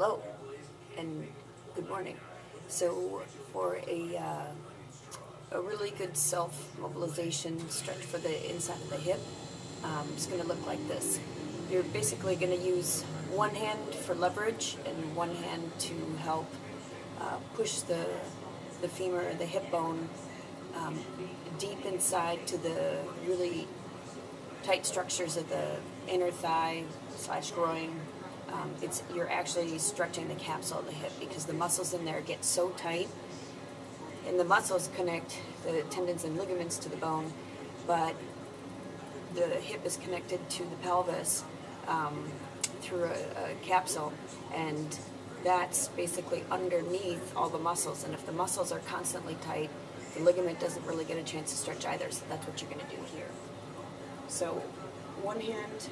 Hello and good morning. So for a really good self-mobilization stretch for the inside of the hip, it's going to look like this. You're basically going to use one hand for leverage and one hand to help push the femur, the hip bone, deep inside to the really tight structures of the inner thigh / groin. You're actually stretching the capsule of the hip because the muscles in there get so tight, and the muscles connect the tendons and ligaments to the bone, but the hip is connected to the pelvis through a capsule, and that's basically underneath all the muscles. And if the muscles are constantly tight, the ligament doesn't really get a chance to stretch either, so that's what you're going to do here. So one hand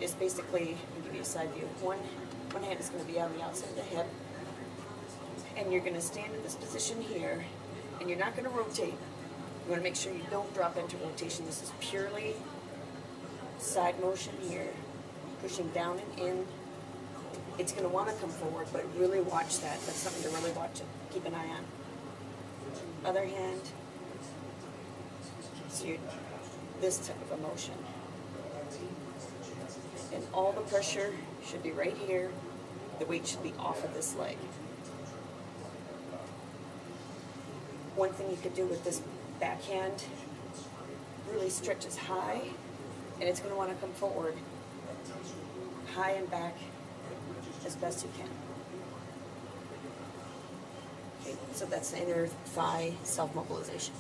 is basically, I'll give you a side view, one hand is going to be on the outside of the hip, and you're going to stand in this position here, and you're not going to rotate. You want to make sure you don't drop into rotation. This is purely side motion here, pushing down and in. It's going to want to come forward, but really watch that. That's something to really watch it. Keep an eye on. Other hand, so you're this type of a motion. And all the pressure should be right here. The weight should be off of this leg. One thing you could do with this backhand, really stretches high, and it's going to want to come forward, high and back as best you can. Okay, so that's the inner thigh self-mobilization.